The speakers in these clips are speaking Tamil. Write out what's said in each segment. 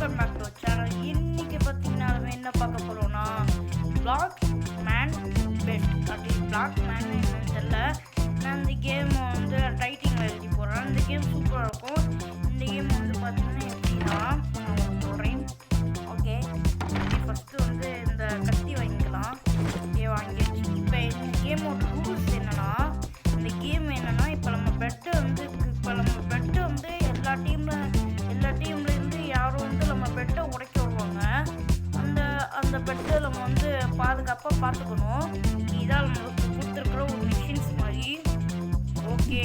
Welcome back to channel. இன்னைக்கு பார்த்தீங்கன்னா நம்ம என்ன பார்க்க போகிறோம்னா பிளாக் மேன் பெட். அப்படி பிளாக் மேன் என்னன்னு தெரியல. நான் இந்த கேம் வந்து ரைட்டிங்கில் எழுதி போடுறேன். இந்த கேம் சூப்பராக இருக்கும். இந்த கேம் வந்து பார்த்தீங்கன்னா எப்படின்னா நான் சொல்கிறேன். ஓகே, ஃபஸ்ட்டு வந்து இந்த கத்தி வாங்கிக்கலாம். ஓகே, வாங்கிடுச்சு. இப்போ இந்த கேமோட ரூல்ஸ் என்னென்னா, இந்த கேம் என்னென்னா இப்போ நம்ம பெட்டு வந்து எல்லா டீம்லேருந்து யாரும் வந்து நம்ம பெட்டை உடைக்க வருவாங்க. அந்த பெட்டை நம்ம வந்து பாதுகாப்பாக பார்த்துக்கணும். இதான் நம்மளுக்கு கொடுத்துருக்குற ஒரு மிஷின்ஸ் மாதிரி. ஓகே,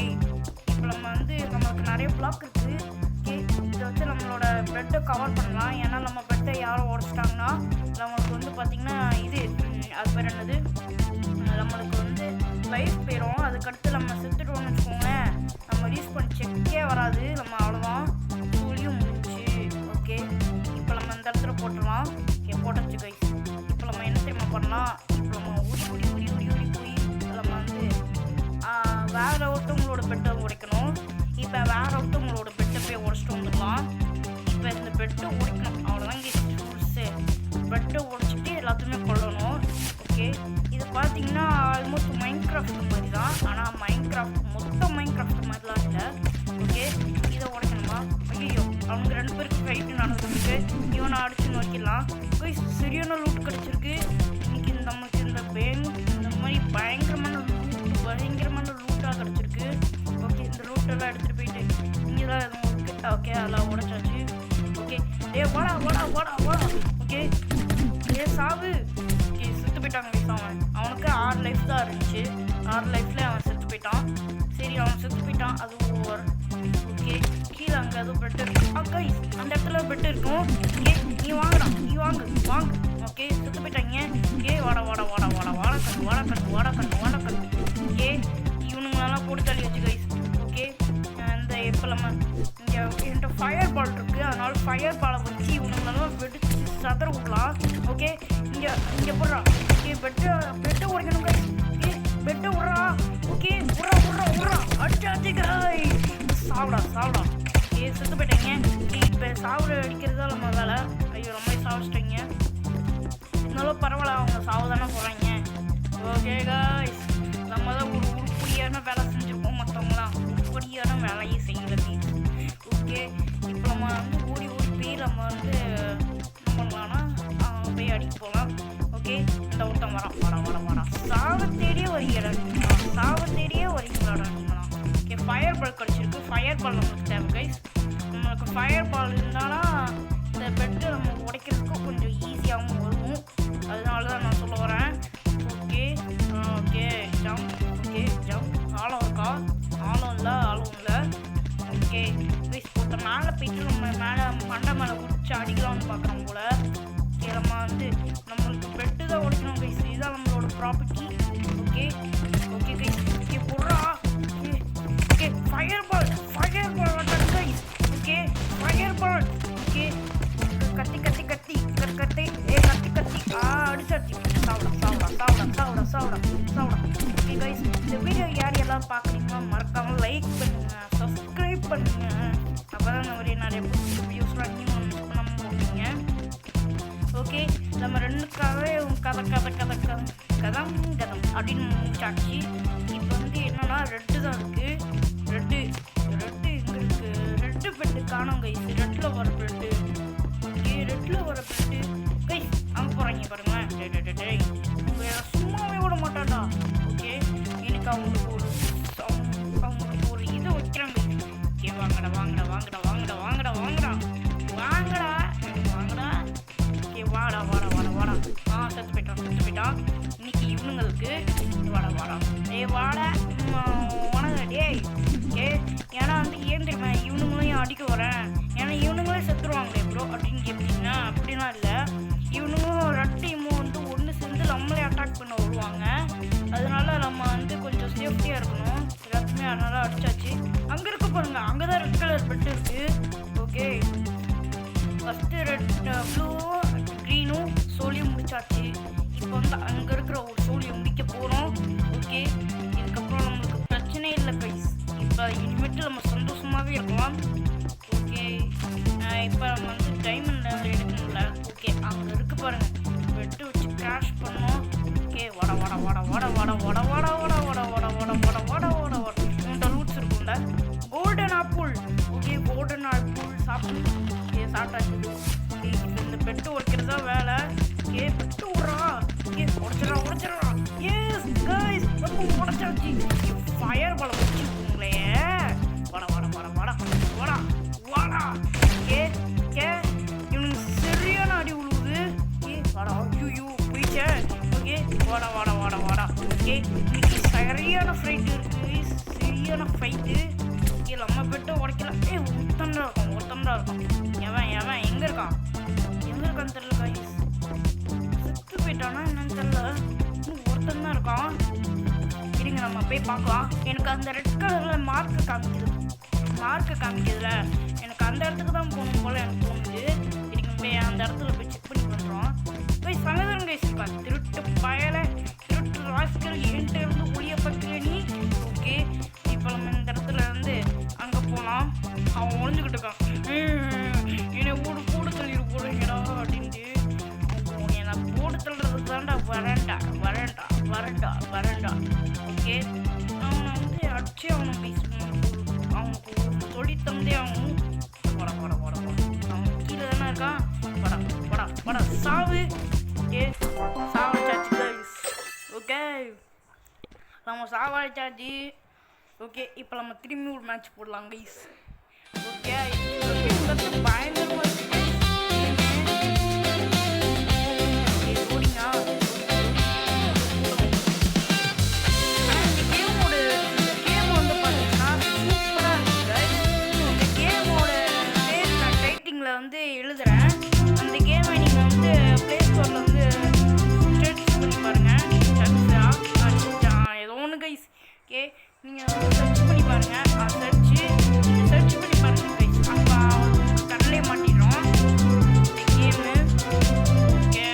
இப்போ நம்ம வந்து நம்மளுக்கு நிறைய பிளாக் இருக்குது. ஓகே, இதை வச்சு நம்மளோட பெட்டை கவர் பண்ணலாம். ஏன்னா நம்ம பெட்டை யாரும் உடைச்சிட்டாங்கன்னா நம்மளுக்கு வந்து பார்த்திங்கன்னா அது பேர் என்னது, நம்மளுக்கு வந்து லைஃப் போயிடும். அதுக்கடுத்து நம்ம செத்துட்டோம்னு வச்சுக்கோங்களேன், நம்ம யூஸ் பண்ணி செக்கே வராது. நம்ம அவ்வளோதான், சொல்லியும் முடிஞ்சு. ஓகே, இப்போ நம்ம இந்த இடத்துல போட்டுடலாம். ஓகே, போட்டாச்சு கைஸ். இப்போ நம்ம என்ன தெரியுமா பண்ணலாம், இப்போ நம்ம ஊடி போய் நம்ம வந்து வேற ஒருத்தவங்களோட பெட்டை உடைக்கணும். இப்போ வேற ஒருத்தவங்களோட பெட்டை போய் உடைச்சிட்டு வந்துடலாம். இப்போ இந்த பெட்டை உடைக்கணும், அவ்வளோதான் ரூல்ஸு. பெட்டை உடைச்சிட்டு எல்லாத்தையுமே கொள்ளணும். ஓகே, இது பார்த்தீங்கன்னா ஆல்மோஸ்ட் மைன்கிராஃப்ட் மாதிரி தான். ஆனால் மொத்த மைன்கிராஃப்ட் மாதிரிலாம் இல்லை. ஓகே, இதை உடைக்கணுமா? ஐயோ, அவங்க 2 பேருக்கு ஃபைட்டு நடந்துருக்கு. இவனை அடிச்சு நோக்கிடலாம். சரியான லூட் கிடச்சிருக்கு இன்னைக்கு. நமக்கு இந்த மாதிரி பயங்கரமான லூட்டாக கிடச்சிருக்கு. ஓகே, இந்த லூட்டெல்லாம் எடுத்துகிட்டு போயிட்டு இங்கே தான் எதுவும் இருக்குது. ஓகே, அதெல்லாம் உடைச்சாச்சு. ஓகே, வாடா. ஓகே, சாவு. ஓகே, செத்து போயிட்டாங்க. அவனுக்கு 6 லைஃப் தான் இருந்துச்சு. 6 லைஃப்ல அவன் செத்து போயிட்டான். சரி, அவன் செத்து போயிட்டான், அது ஓவர். ஓகே, கீழே அங்கே எதுவும் பெட்டு இருக்கு. அந்த இடத்துல பெட்டு இருக்கும். ஓகே, நீ வாங்கு. ஓகே, செத்து போயிட்டாங்க. ஓகே, வாடா கண்டு. ஓகே, இவனுங்களெல்லாம் போட்டு தள்ளி வச்சு கைஸ். ஓகே, இந்த இப்போ நம்ம இங்கே என்கிட்ட ஃபயர் பால் இருக்குது. அதனால ஃபயர் பாலை வச்சு இவனுங்களெல்லாம் வெடிச்சு சதற விடலாம். ஓகே, இங்கே போடுறா. ஓகே, பெட்டை உடைக்கணும் கைஸ். ஓகே, பெட்டை விட்றா. ஓகே, விட்றா. அடிச்சாச்சு காய். சாப்பிடா. ஓகே, செத்து போயிட்டாங்க. இப்போ சாப்பிட அடிக்கிறதா நம்ம வேலை. ஐயோ, ரொம்ப சாப்பிச்சிட்டாங்க. இருந்தாலும் பரவாயில்ல, அவங்க சாவதானே போகிறாங்க. ஓகே காய்ஸ், நம்ம தான் ஒரு உருப்படியான வேலை செஞ்சுருக்கோம். மற்றவங்களாம் உருப்படியான வேலையை செய்யல. ஓகே, இப்போ நம்ம வந்து ஓடி போய் நம்ம வந்து என்ன பண்ணலான்னா போய் அடிக்க போகலாம். ஓகே, இந்த ஒருத்தன் வரான். சாவ தேடியே வரீங்களாடா நீங்களாம். ஓகே, ஃபயர் பால் கிடச்சிருக்கு. ஃபயர் பால் நம்மளுக்கு தேவை கைஸ். நம்மளுக்கு ஃபயர் பால் இருந்தாலும் இந்த பெட்டு நம்ம உடைக்கிறதுக்கு கொஞ்சம் ஈஸியாகவும் வரும். அதனால தான் நான் சொல்ல வரேன். Okay, jump. ஆழம் இருக்கா? ஆழம் இல்லை. ஓகே, கைஸ், போட்ட மேலே போயிட்டு நம்ம மண்டை மேலே குடிச்சு அடிக்கலாம்னு பார்க்குறோம் போல. ஓகே, நம்ம வந்து நம்மளுக்கு பெட்டு தான் உடைக்கணும் கைஸ். இதுதான் நம்மளோட ப்ராப்பர்ட்டி. Okay guys. ஓகே, போடுறா. ஓகே, ஃபயர் பால் வந்தாரு guys. Okay, fire ball. Okay, கத்தி அடிச்சாச்சு. சாப்பிடா. ஓகே கைஸ், இந்த வீடியோ யாரெல்லாம் பார்க்குறீங்களோ மறக்காமல் லைக் பண்ணுங்க, சப்ஸ்கிரைப் பண்ணுங்க. அப்போ தான் நிறைய வீடியோஸ்லாம் நீங்கள் நம்ம போடுவீங்க. ஓகே, நம்ம 2க்காகவே கதம் அப்படின்னு முடிச்சாச்சு. இப்போ வந்து என்னன்னா ரெட்டு தான் இருக்குது. ரெட்டு எங்கே இருக்குது? ரெட்டு பெட்டு காணும் கைஸ். ரெட்டில் வர பெட்டு. ஓகே, ரெட்டில் வர பெட்டு கைஸ். அங்கே போகிறாங்க பாருங்களேன். அவங்க சும்மாவே விட மாட்டான்டா. ஓகே, எனக்கு அவங்களுக்கு ஒரு இதை வைக்கிறாங்க. ஓகே, வாங்கடா. ஓகே, வாடா. செத்து போயிட்டான். இன்னைக்கு இவனுங்களுக்கு வாடா. வாடா டேய். ஓகே, ஏன்னா வந்து ஏன் தெரியுமா இவனுங்களையும் அடிக்க வரேன். ஏன்னா இவனுங்களே செத்துருவாங்களே ப்ரோ அப்படின்னு கேட்டீங்கன்னா அப்படிலாம் இல்லை. இவனுங்களும் 2 டீமும் வந்து ஒன்று சேர்ந்து நம்மளே அட்டாக் பண்ண வருவாங்க. அதனால நம்ம வந்து கொஞ்சம் சேஃப்டியாக இருக்கணும் எல்லாத்துக்குமே. அதனால அடிச்சாச்சு. அங்கே இருக்க பாருங்க, அங்கே தான் ரெட் கலர் பெட்டு இருக்குது. ஓகே, ஃபஸ்ட்டு ப்ளூவும் க்ரீனும் சோழியும் முடிச்சாச்சு. இப்போ வந்து அங்கே இருக்கிற ஒரு சோழியை முடிக்க போகிறோம். ஓகே, இதுக்கப்புறம் நம்மளுக்கு பிரச்சனை இல்லை கைஸ். இப்போ இனிமேட்டு நம்ம சந்தோஷமாகவே இருக்கலாம். ஓகே, இப்போ நம்ம வந்து டைமண்ட் இந்த ரூட்ஸ் இருக்கும்ல golden apple. Okay golden apple சாப்பிட்டு ஓகே சாப்பிட்டாச்சு. இந்த பெட்டு உடைக்கிறதா வேலை. ஓகே பெட்டு விட்றா. ஓகே உடைச்சிடறா. எஸ் கைஸ் வந்து உடைச்சாச்சு. ஃபயர் பால் வச்சுக்கோங்களே. வாடா. ஓகே இவனுக்கு சரியான அடி விழுவுது. ஓகே வாடா. ஐயோ போயிச்சே. ஓகே வாடா. ஓகே இன்னைக்கு சரியான ஃபைட்டு இருக்கு. சரியான ஃபைட்டு. ஓகே நம்ம பெட்டை உடைக்கல. ஒருத்தன் தான் இருக்கான். எவன் எங்கே இருக்கான்னு தெரியல கைஸ். செத்து போயிட்டானா என்னன்னு தெரியல. இன்னும் ஒருத்தன் தான் இருக்கான். இருங்க நம்ம போய் பார்க்கலாம். எனக்கு அந்த ரெட் கலரில் மார்க்கு காமிக்குதுல எனக்கு அந்த இடத்துக்கு தான் போகணும் போல் எனக்கு தோணுது. இதுக்கு போய் அந்த இடத்துல போய் செக் பண்ணி பண்ணுறோம். போய் சங்கதன் கைஸ் இருக்கா. திருட்டு பயலை திருட்டு ராஸ்கல் என்கிட்ட இருந்து ஒளிய பற்றிய நீ. ஓகே இப்போ நம்ம இந்த இடத்துல இருந்து அங்கே போகலாம். அவன் ஒழிஞ்சுக்கிட்டு இருக்கான். என்னை போடு தள்ளிடு போடுங்கடா அப்படின்ட்டு. நான் போட்டு தள்ளுறது தாண்டா வரண்டா. ஓகே அவனை வந்து அடிச்சு அவனை அவனுக்கு சொல்லித்தந்தே ஆகணும். அவன் கீழே தானே இருக்கான். படா சாவு. Okay சாவடிச்சாச்சு guys. ஓகே நம்ம சாவடிச்சாச்சு. ஓகே இப்போ நம்ம திரும்பி ஒரு மேட்ச் போடலாம் கைஸ். ஓகே பயங்கரமாக இருக்கு. வந்து எழுதுறேன். அந்த கேமை நீங்கள் வந்து ப்ளே ஸ்டோரில் வந்து சர்ச் பண்ணி பாருங்கள். ஏதோ ஒன்று கைஸ். ஓகே நீங்கள் சர்ச் பண்ணி பாருங்கள். சர்ச் பண்ணி பாருங்கள் கைஸ். அப்போ கடலே மாட்டிடுறோம் இந்த கேமு. ஓகே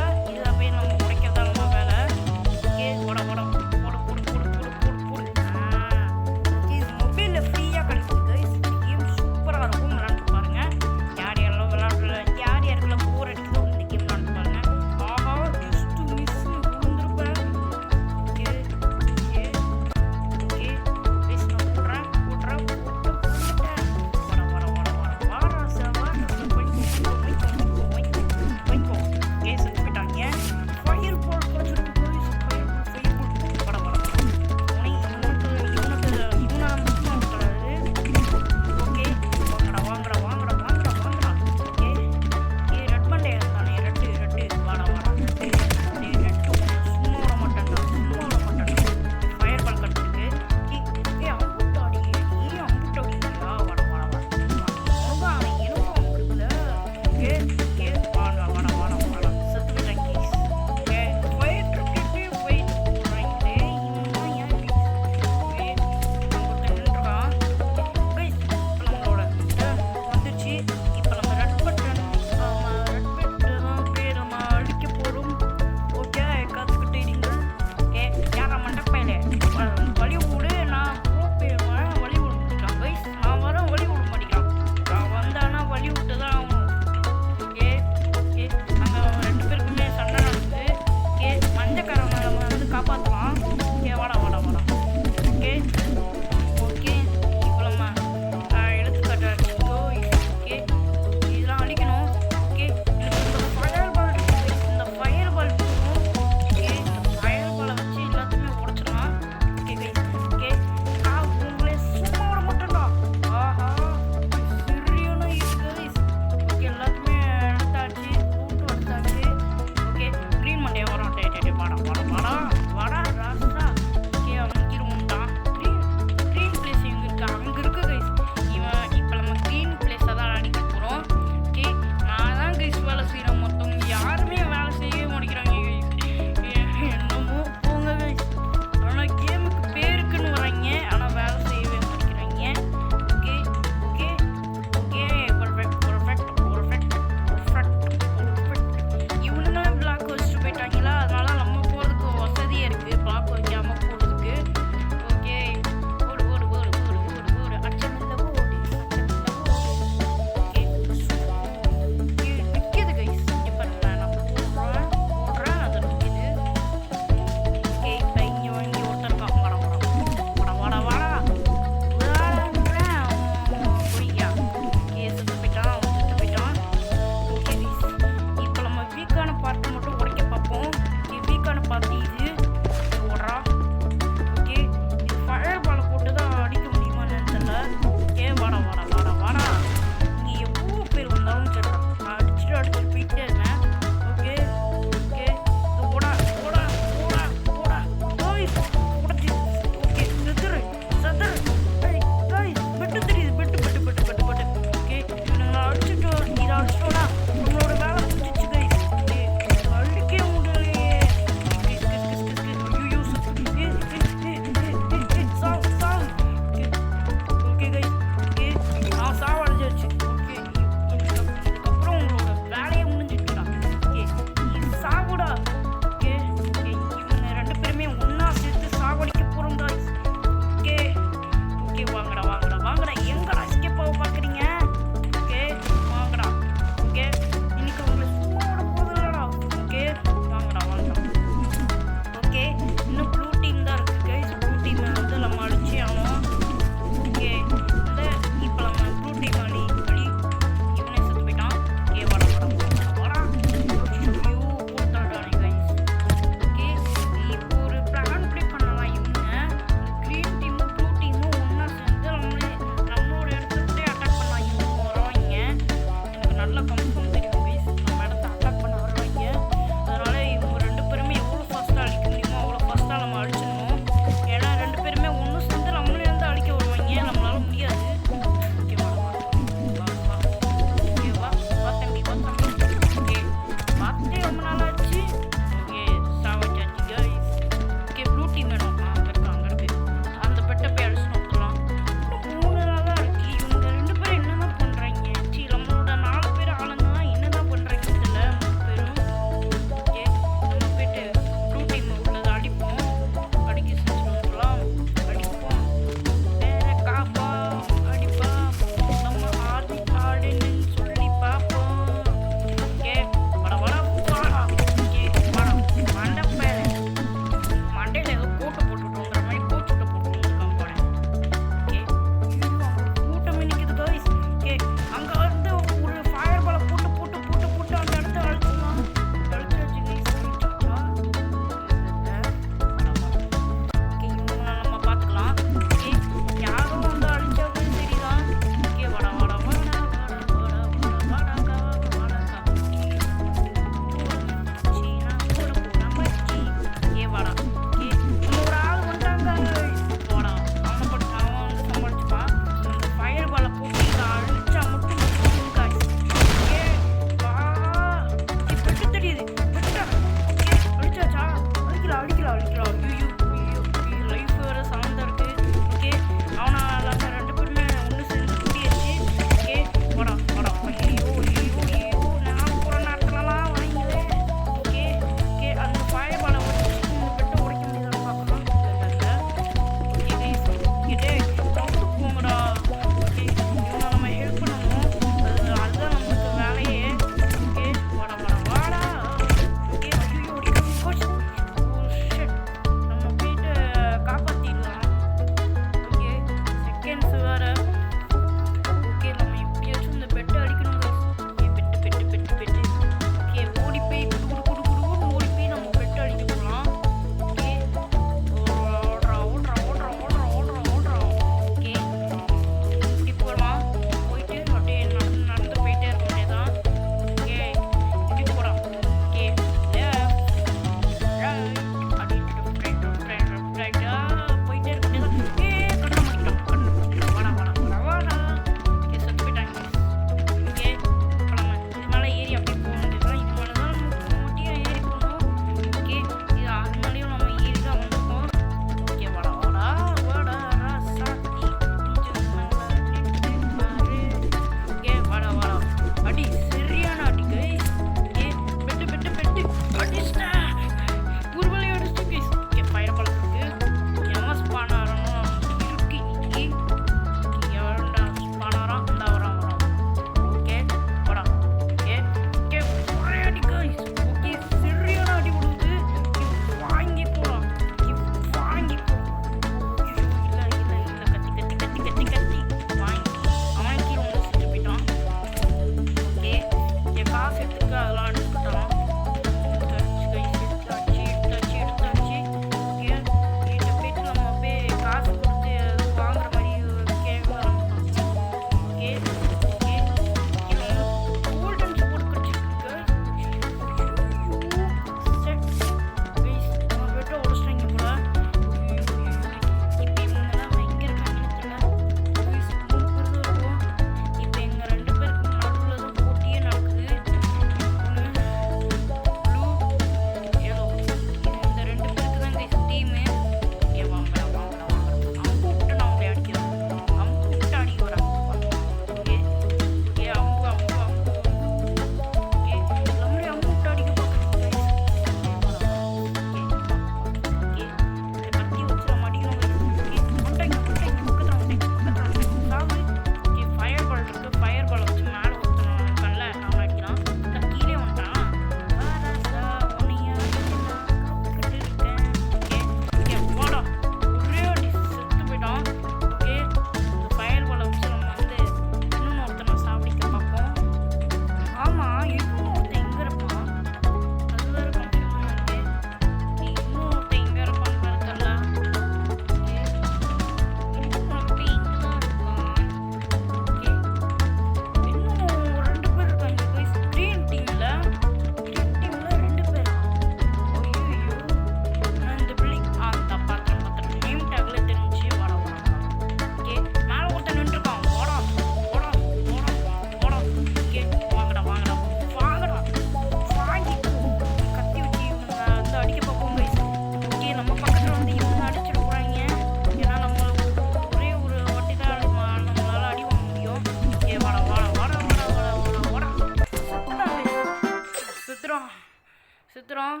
செத்துறான்.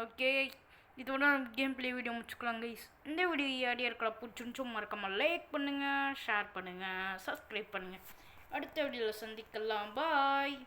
ஓகே, இதோட கேம் பிளே வீடியோ முடிச்சுக்கலாம் கைஸ். இந்த வீடியோ அடியாருக்கா பிடிச்சிருந்துச்சும் மறக்காமல் லைக் பண்ணுங்கள், ஷேர் பண்ணுங்கள், சப்ஸ்கிரைப் பண்ணுங்கள். அடுத்த வீடியோவில் சந்திக்கலாம். பாய்.